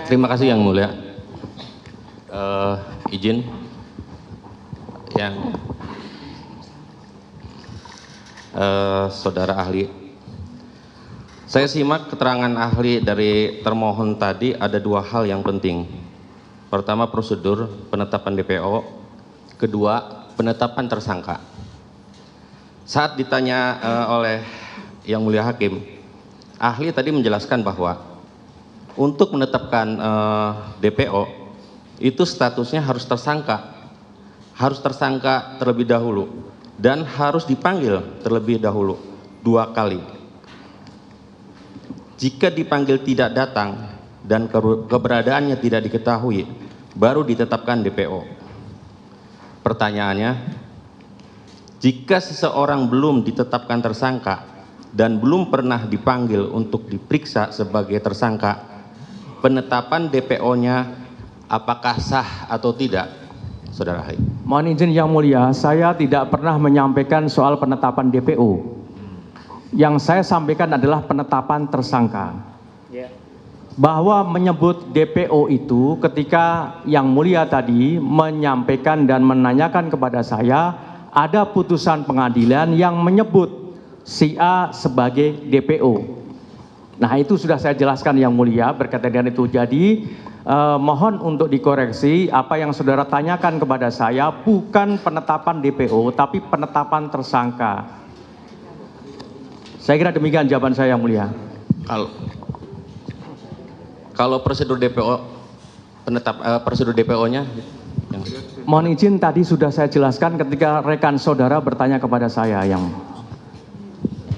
Terima kasih Yang Mulia. Izin yang saudara ahli. Saya simak keterangan ahli dari termohon tadi, ada dua hal yang penting. Pertama, prosedur penetapan DPO. Kedua, penetapan tersangka. Saat ditanya oleh Yang Mulia Hakim, ahli tadi menjelaskan bahwa untuk menetapkan DPO itu statusnya harus tersangka terlebih dahulu dan harus dipanggil terlebih dahulu 2 kali. Jika dipanggil tidak datang dan keberadaannya tidak diketahui, baru ditetapkan DPO. Pertanyaannya, jika seseorang belum ditetapkan tersangka dan belum pernah dipanggil untuk diperiksa sebagai tersangka, penetapan DPO-nya apakah sah atau tidak, Saudara ahli? Mohon izin Yang Mulia, saya tidak pernah menyampaikan soal penetapan DPO. Yang saya sampaikan adalah penetapan tersangka. Bahwa menyebut DPO itu ketika Yang Mulia tadi menyampaikan dan menanyakan kepada saya, ada putusan pengadilan yang menyebut si A sebagai DPO. Nah, itu sudah saya jelaskan Yang Mulia berkaitan dengan itu. Jadi mohon untuk dikoreksi, apa yang saudara tanyakan kepada saya bukan penetapan DPO tapi penetapan tersangka. Saya kira demikian jawaban saya Yang Mulia. Kalau prosedur DPO, prosedur DPO-nya? Mohon izin, tadi sudah saya jelaskan ketika rekan saudara bertanya kepada saya.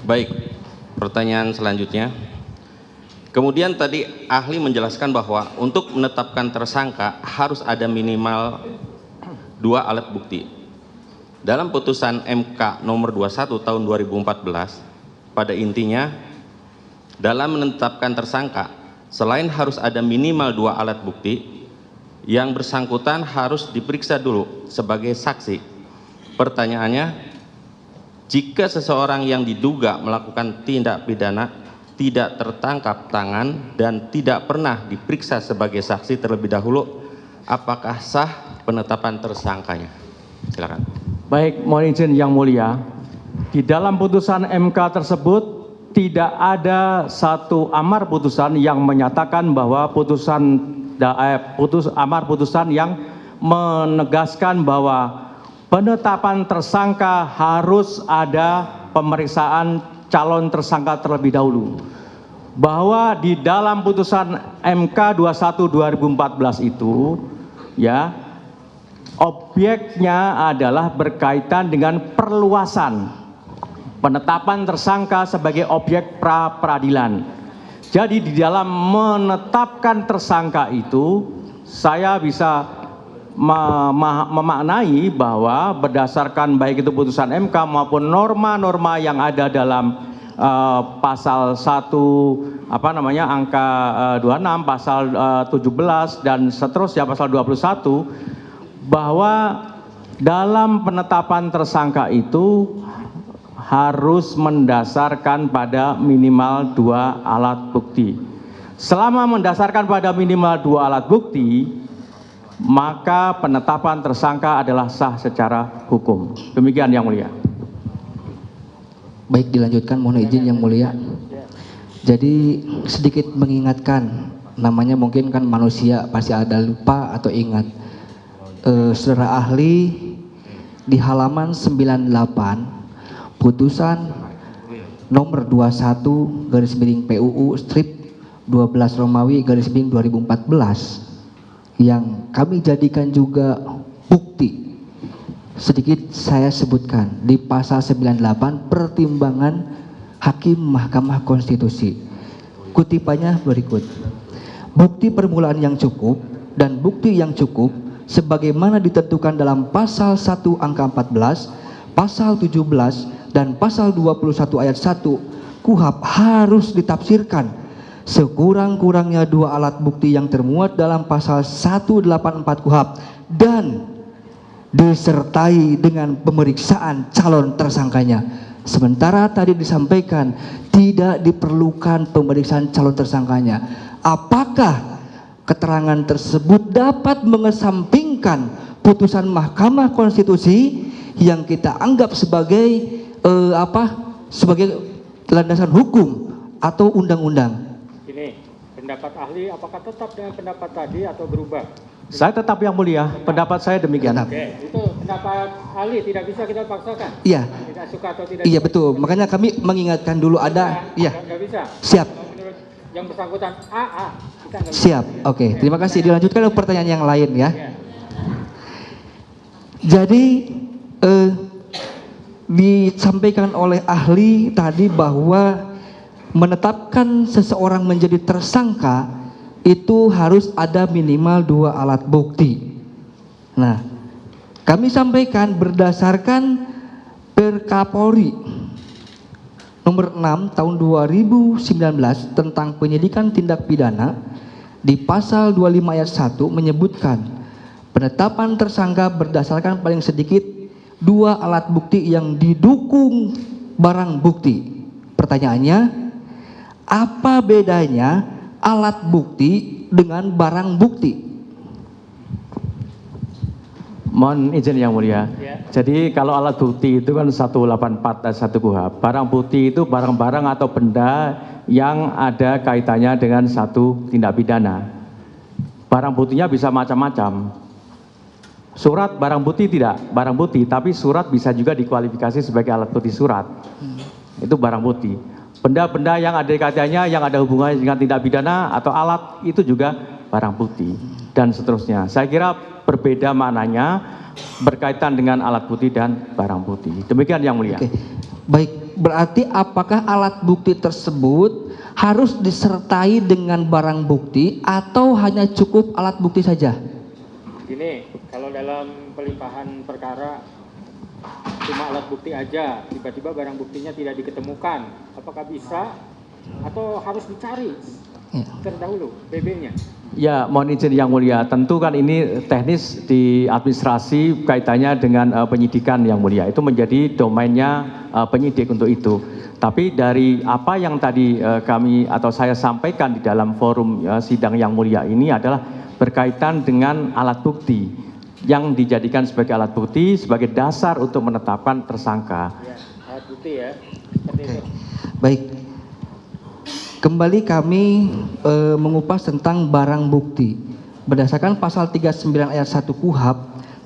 Baik, pertanyaan selanjutnya. Kemudian tadi ahli menjelaskan bahwa untuk menetapkan tersangka harus ada minimal 2 alat bukti. Dalam putusan MK nomor 21 tahun 2014, pada intinya dalam menetapkan tersangka, selain harus ada minimal 2 alat bukti, yang bersangkutan harus diperiksa dulu sebagai saksi. Pertanyaannya, jika seseorang yang diduga melakukan tindak pidana tidak tertangkap tangan dan tidak pernah diperiksa sebagai saksi terlebih dahulu, apakah sah penetapan tersangkanya? Silakan. Baik, mohon izin Yang Mulia. Di dalam putusan MK tersebut tidak ada satu amar putusan yang menyatakan bahwa amar putusan yang menegaskan bahwa penetapan tersangka harus ada pemeriksaan calon tersangka terlebih dahulu. Bahwa di dalam putusan MK 21 2014 itu ya, objeknya adalah berkaitan dengan perluasan penetapan tersangka sebagai objek pra peradilan. Jadi di dalam menetapkan tersangka itu saya bisa memaknai bahwa berdasarkan baik itu putusan MK maupun norma-norma yang ada dalam pasal 1 angka 26, pasal 17 dan seterusnya pasal 21, bahwa dalam penetapan tersangka itu harus mendasarkan pada minimal 2 alat bukti. Selama mendasarkan pada minimal 2 alat bukti, maka penetapan tersangka adalah sah secara hukum. Demikian Yang Mulia. Baik, dilanjutkan, mohon izin Yang Mulia. Jadi sedikit mengingatkan, namanya mungkin kan manusia pasti ada lupa atau ingat. Saudara ahli di halaman 98 putusan nomor 21 garis miring PUU strip 12 Romawi garis miring 2014 yang kami jadikan juga bukti. Sedikit saya sebutkan di pasal 98 pertimbangan Hakim Mahkamah Konstitusi. Kutipannya berikut. Bukti permulaan yang cukup dan bukti yang cukup sebagaimana ditentukan dalam pasal 1 angka 14, pasal 17 dan pasal 21 ayat 1 KUHP harus ditafsirkan sekurang-kurangnya 2 alat bukti yang termuat dalam pasal 184 KUHP dan disertai dengan pemeriksaan calon tersangkanya. Sementara tadi disampaikan tidak diperlukan pemeriksaan calon tersangkanya. Apakah keterangan tersebut dapat mengesampingkan putusan Mahkamah Konstitusi yang kita anggap sebagai sebagai landasan hukum atau undang-undang. Ini pendapat ahli apakah tetap dengan pendapat tadi atau berubah? Saya tetap yang mulia, pendapat saya demikian. Oke, itu pendapat ahli tidak bisa kita paksakan. Iya. Tidak suka atau tidak. Iya betul. Makanya kami mengingatkan dulu ada. Iya. Nggak bisa. Siap. Kalau menurut yang bersangkutan kita nggak bisa. Siap. Oke. Terima kasih. Dilanjutkan ke pertanyaan yang lain ya. Ya. Jadi disampaikan oleh ahli tadi bahwa menetapkan seseorang menjadi tersangka itu harus ada minimal 2 alat bukti. Nah, kami sampaikan berdasarkan Perkapolri nomor 6 tahun 2019 tentang penyidikan tindak pidana di pasal 25 ayat 1 menyebutkan penetapan tersangka berdasarkan paling sedikit 2 alat bukti yang didukung barang bukti. Pertanyaannya, apa bedanya alat bukti dengan barang bukti? Mohon izin yang mulia. Ya. Jadi kalau alat bukti itu kan 184 dan 1 KUHP. Barang bukti itu barang-barang atau benda yang ada kaitannya dengan satu tindak pidana. Barang buktinya bisa macam-macam. Surat barang bukti tidak, barang bukti, tapi surat bisa juga dikualifikasi sebagai alat bukti surat. Itu barang bukti. Benda-benda yang ada kaitannya, yang ada hubungannya dengan tindak pidana atau alat itu juga barang bukti dan seterusnya. Saya kira berbeda maknanya berkaitan dengan alat bukti dan barang bukti. Demikian yang mulia. Oke. Baik, berarti apakah alat bukti tersebut harus disertai dengan barang bukti atau hanya cukup alat bukti saja? Gini, kalau dalam pelimpahan perkara cuma alat bukti aja, tiba-tiba barang buktinya tidak diketemukan, apakah bisa atau harus dicari terdahulu BB-nya? Ya, mohon izin yang mulia. Tentu kan ini teknis di administrasi kaitannya dengan penyidikan yang mulia. Itu menjadi domainnya penyidik untuk itu. Tapi dari apa yang tadi kami atau saya sampaikan di dalam forum sidang yang mulia ini adalah berkaitan dengan alat bukti yang dijadikan sebagai alat bukti sebagai dasar untuk menetapkan tersangka. Ya, alat bukti ya. Seperti itu. Baik. Kembali kami mengupas tentang barang bukti. Berdasarkan pasal 39 ayat 1 KUHP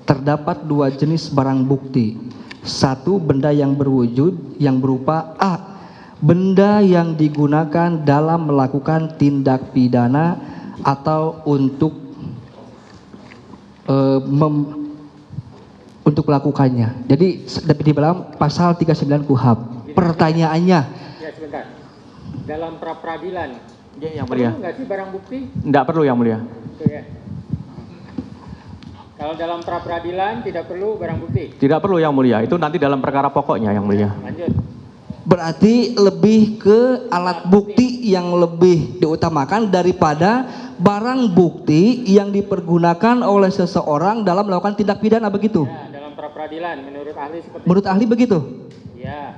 terdapat 2 jenis barang bukti. 1, benda yang berwujud yang berupa A, benda yang digunakan dalam melakukan tindak pidana atau untuk melakukannya. Jadi di dalam pasal 39 KUHP. Pertanyaannya. Ya sebentar. Dalam pra peradilan. Ya, yang mulia. Perlu nggak sih barang bukti? Tidak perlu yang mulia. Itu ya. Kalau dalam pra peradilan tidak perlu barang bukti. Tidak perlu yang mulia. Itu nanti dalam perkara pokoknya yang mulia. Lanjut. Berarti lebih ke alat bukti yang lebih diutamakan daripada barang bukti yang dipergunakan oleh seseorang dalam melakukan tindak pidana, begitu? Ya, dalam pra peradilan menurut ahli seperti Menurut ahli begitu? ya.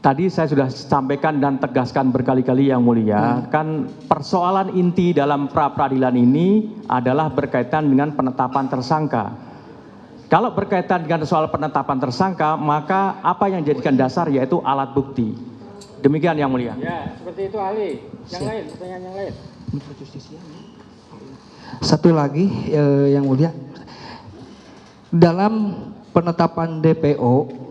Tadi saya sudah sampaikan dan tegaskan berkali-kali yang mulia, kan persoalan inti dalam pra peradilan ini adalah berkaitan dengan penetapan tersangka. Kalau berkaitan dengan soal penetapan tersangka, maka apa yang dijadikan dasar yaitu alat bukti. Demikian yang mulia. Ya, seperti itu ahli. Yang lain, pertanyaan yang lain. Satu lagi yang mulia, dalam penetapan DPO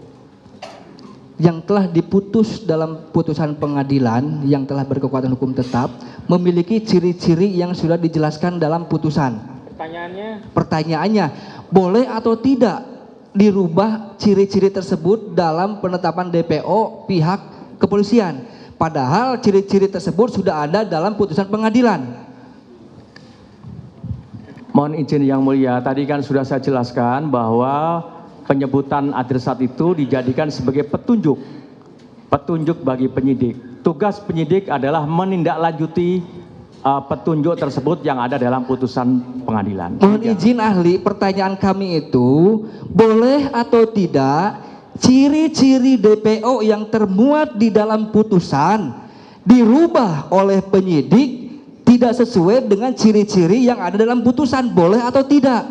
yang telah diputus dalam putusan pengadilan yang telah berkekuatan hukum tetap memiliki ciri-ciri yang sudah dijelaskan dalam putusan. Pertanyaannya, boleh atau tidak dirubah ciri-ciri tersebut dalam penetapan DPO pihak kepolisian? Padahal ciri-ciri tersebut sudah ada dalam putusan pengadilan. Mohon izin yang mulia, tadi kan sudah saya jelaskan bahwa penyebutan adresat itu dijadikan sebagai petunjuk bagi penyidik. Tugas penyidik adalah menindaklanjuti petunjuk tersebut yang ada dalam putusan pengadilan. Mohon izin ahli, pertanyaan kami itu boleh atau tidak ciri-ciri DPO yang termuat di dalam putusan dirubah oleh penyidik tidak sesuai dengan ciri-ciri yang ada dalam putusan, boleh atau tidak?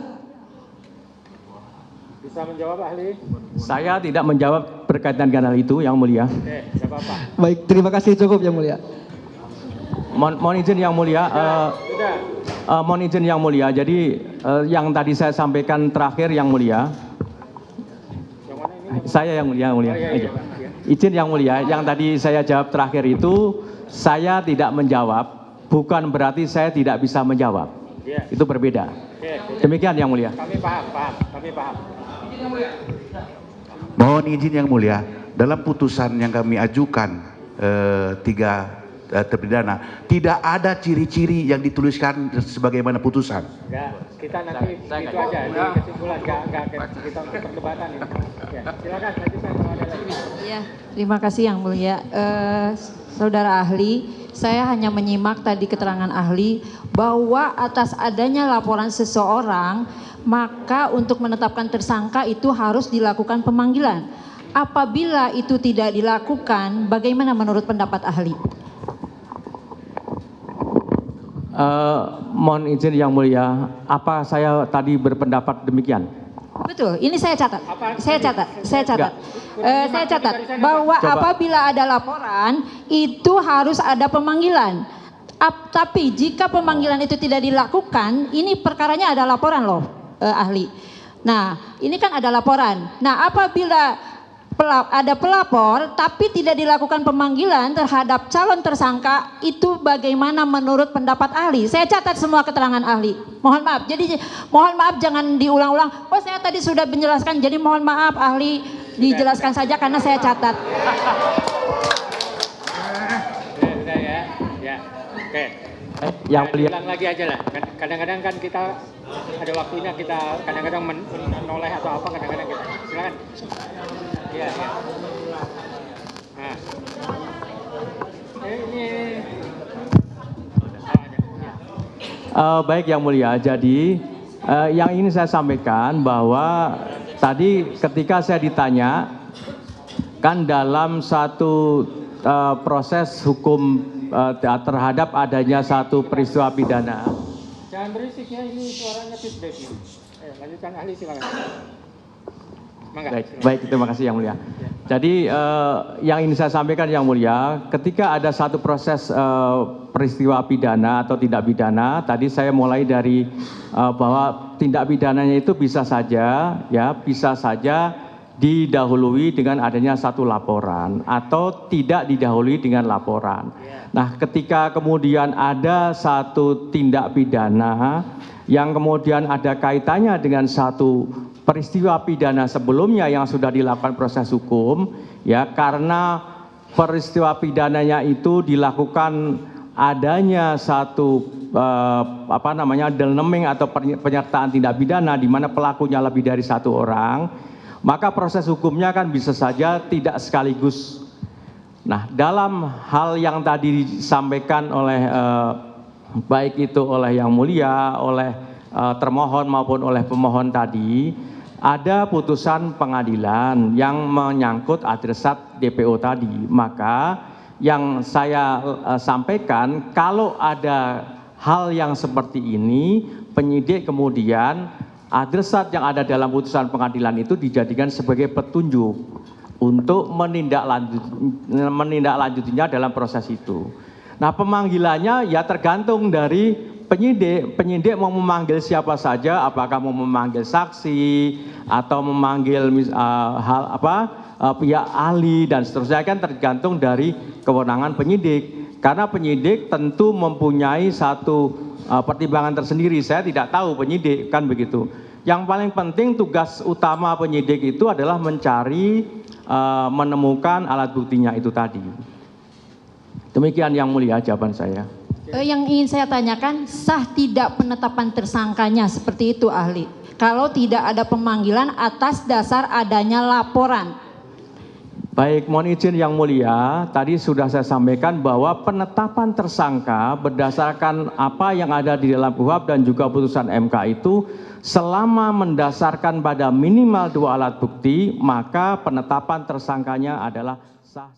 Bisa menjawab ahli? Saya tidak menjawab berkaitan dengan hal itu, Yang Mulia. Oke, tidak apa-apa. Baik, terima kasih, cukup Yang Mulia. Mohon izin Yang Mulia. Sudah. Mohon izin Yang Mulia. Jadi yang tadi saya sampaikan terakhir Yang Mulia. Yang mana ini? Saya Yang Mulia, Yang Mulia. Oh, iya, Pak. Iya. Izin Yang Mulia, yang tadi saya jawab terakhir itu saya tidak menjawab, bukan berarti saya tidak bisa menjawab. Iya. Itu berbeda. Oke, Demikian Yang Mulia. kami paham. Kami paham. Mohon izin Yang Mulia, dalam putusan yang kami ajukan tiga terpidana, tidak ada ciri-ciri yang dituliskan sebagaimana putusan. Enggak, kita nanti itu aja di kesimpulan, enggak kita untuk perdebatan ini. Ya, silakan nanti saya kalau ada lagi. Ya, terima kasih Yang Mulia. Saudara ahli, saya hanya menyimak tadi keterangan ahli bahwa atas adanya laporan seseorang, maka untuk menetapkan tersangka itu harus dilakukan pemanggilan. Apabila itu tidak dilakukan, bagaimana menurut pendapat ahli? Mohon izin Yang Mulia, apa saya tadi berpendapat demikian? Betul, ini saya catat. Saya catat Enggak. bahwa Coba. apabila ada laporan itu harus ada pemanggilan. Tapi jika pemanggilan itu tidak dilakukan, ini perkaranya ada laporan loh, ahli. Nah, ini kan ada laporan. Nah, apabila ada pelapor tapi tidak dilakukan pemanggilan terhadap calon tersangka, itu bagaimana menurut pendapat ahli? Saya catat semua keterangan ahli. Mohon maaf. Jadi mohon maaf jangan diulang-ulang. Oh, saya tadi sudah menjelaskan. Jadi mohon maaf ahli, dijelaskan saja karena saya catat. Sudah ya. Ya. Oke. Yang Mulia. Ulang lagi aja lah. Kadang-kadang kan kita ada waktunya, kita kadang-kadang menoleh atau apa, kadang-kadang kita. Silakan. Iya, ya. Nah. Ini. Baik Yang Mulia, jadi yang ingin saya sampaikan bahwa tadi ketika saya ditanya, kan dalam satu proses hukum terhadap adanya satu peristiwa pidana. Jangan berisik ya, ini suaranya feedback. Lanjutkan ahli, silakan. Mangga, silakan. Baik, terima kasih Yang Mulia. Jadi yang ingin saya sampaikan Yang Mulia, ketika ada satu proses peristiwa pidana atau tindak pidana, tadi saya mulai dari bahwa tindak pidananya itu bisa saja didahului dengan adanya satu laporan atau tidak didahului dengan laporan. Nah, ketika kemudian ada satu tindak pidana yang kemudian ada kaitannya dengan satu peristiwa pidana sebelumnya yang sudah dilakukan proses hukum, ya, karena peristiwa pidananya itu dilakukan adanya satu delneming atau penyertaan tindak pidana di mana pelakunya lebih dari satu orang, maka proses hukumnya kan bisa saja tidak sekaligus. Nah, dalam hal yang tadi disampaikan oleh baik itu oleh Yang Mulia, oleh termohon maupun oleh pemohon tadi, ada putusan pengadilan yang menyangkut adresat DPO tadi. Maka yang saya sampaikan, kalau ada hal yang seperti ini, penyidik kemudian adresat yang ada dalam putusan pengadilan itu dijadikan sebagai petunjuk untuk menindaklanjutinya dalam proses itu. Nah, pemanggilannya ya tergantung dari penyidik. Penyidik mau memanggil siapa saja, apakah mau memanggil saksi atau memanggil pihak ahli dan seterusnya, kan tergantung dari kewenangan penyidik. Karena penyidik tentu mempunyai satu pertimbangan tersendiri. Saya tidak tahu penyidik, kan begitu. Yang paling penting tugas utama penyidik itu adalah mencari, menemukan alat buktinya itu tadi. Demikian Yang Mulia jawaban saya. Yang ingin saya tanyakan, sah tidak penetapan tersangkanya seperti itu ahli? Kalau tidak ada pemanggilan atas dasar adanya laporan. Baik, mohon izin Yang Mulia, tadi sudah saya sampaikan bahwa penetapan tersangka berdasarkan apa yang ada di dalam KUHP dan juga putusan MK itu, selama mendasarkan pada minimal 2 alat bukti, maka penetapan tersangkanya adalah sah.